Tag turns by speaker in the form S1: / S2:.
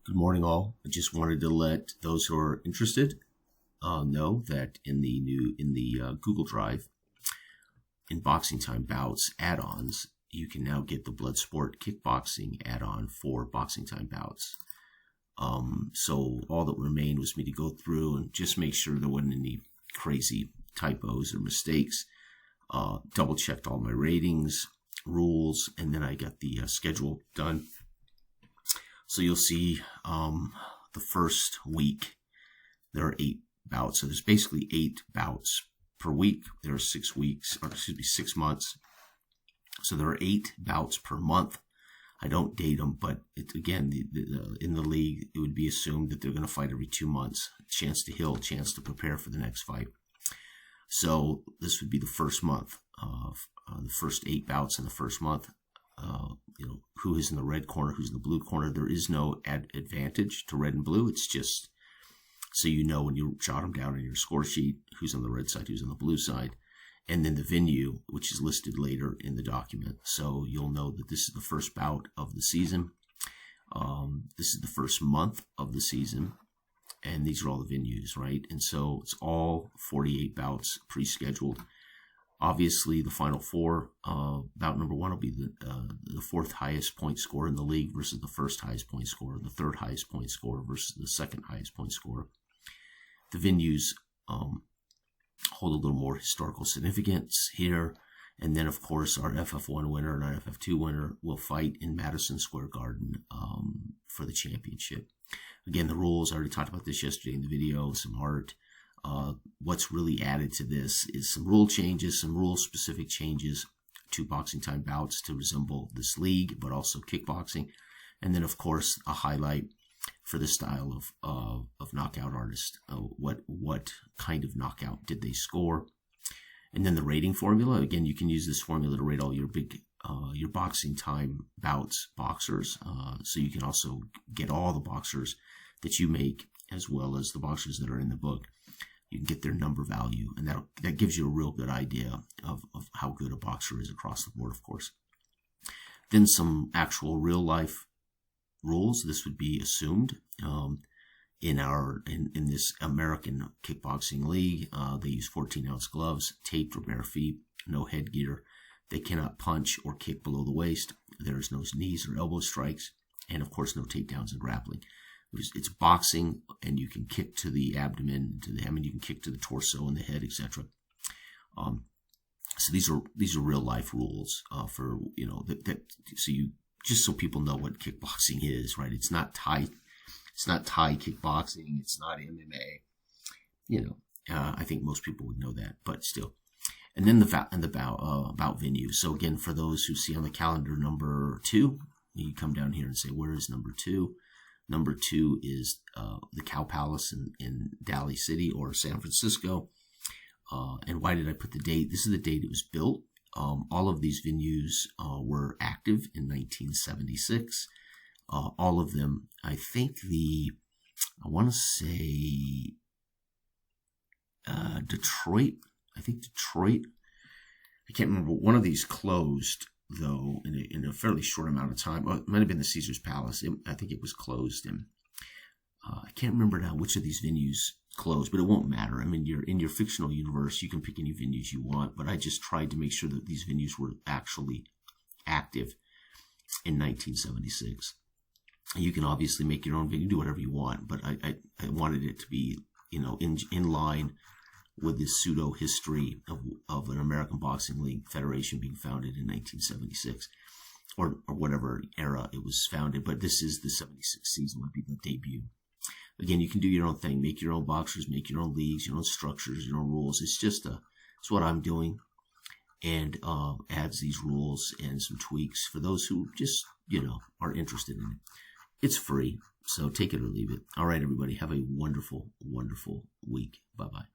S1: Good morning, all. I just wanted to let those who are interested know that in the Google Drive, in Boxing Time Bouts add-ons, you can now get the Bloodsport Kickboxing add-on for Boxing Time Bouts. So all that remained was me to go through and just make sure there wasn't any crazy typos or mistakes. Double checked all my ratings, rules, and then I got the schedule done. So you'll see the first week, there are 8 bouts. So there's basically 8 bouts per week. There are 6 months. So there are 8 bouts per month. I don't date them, but again, in the league, it would be assumed that they're going to fight every 2 months. Chance to heal, chance to prepare for the next fight. So this would be the first month of the first 8 bouts in the first month. Who is in the red corner, who's in the blue corner. There is no advantage to red and blue. It's just so you know when you jot them down in your score sheet, who's on the red side, who's on the blue side. And then the venue, which is listed later in the document. So you'll know that this is the first bout of the season. This is the first month of the season. And these are all the venues, right? And so it's all 48 bouts pre-scheduled. Obviously, the final 4, bout number 1 will be the 4th highest point scorer in the league versus the 1st highest point scorer, the 3rd highest point scorer versus the 2nd highest point scorer. The venues hold a little more historical significance here. And then, of course, our FF1 winner and our FF2 winner will fight in Madison Square Garden for the championship. Again, the rules, I already talked about this yesterday in the video, some art. What's really added to this is some rule changes, some rule-specific changes to Boxing Time Bouts to resemble this league, but also kickboxing. And then, of course, a highlight for the style of knockout artist. What kind of knockout did they score? And then the rating formula. Again, you can use this formula to rate all your your Boxing Time Bouts boxers. So you can also get all the boxers that you make as well as the boxers that are in the book. You can get their number value, and that gives you a real good idea of how good a boxer is across the board, of course. Then some actual real life rules. This would be assumed in this American kickboxing league. They use 14-ounce gloves, taped or bare feet, no headgear. They cannot punch or kick below the waist. There is no knees or elbow strikes, and of course no takedowns and grappling. It's boxing, and you can kick to the abdomen, you can kick to the torso and the head, etc. So these are real life rules for just so people know what kickboxing is, right? It's not Thai kickboxing. It's not MMA. I think most people would know that, but still. And then about venue. So again, for those who see on the calendar number 2, you come down here and say, where is number 2? Number 2 is the Cow Palace in Daly City or San Francisco. And why did I put the date? This is the date it was built. All of these venues were active in 1976. All of them, I think Detroit. I can't remember. One of these closed, though, in a fairly short amount of time. Well, it might have been the Caesars Palace. I think it was closed. And I can't remember now which of these venues closed, but it won't matter. I mean, you're in your fictional universe. You can pick any venues you want, but I just tried to make sure that these venues were actually active in 1976. You can obviously make your own venue, do whatever you want, but I wanted it to be, in line with this pseudo history of an American Boxing League Federation being founded in 1976, or whatever era it was founded. But this is the 76 season, would be the debut. Again, you can do your own thing, make your own boxers, make your own leagues, your own structures, your own rules. It's what I'm doing, and adds these rules and some tweaks for those who just are interested in it. It's free, so take it or leave it. All right, everybody, have a wonderful, wonderful week. Bye-bye.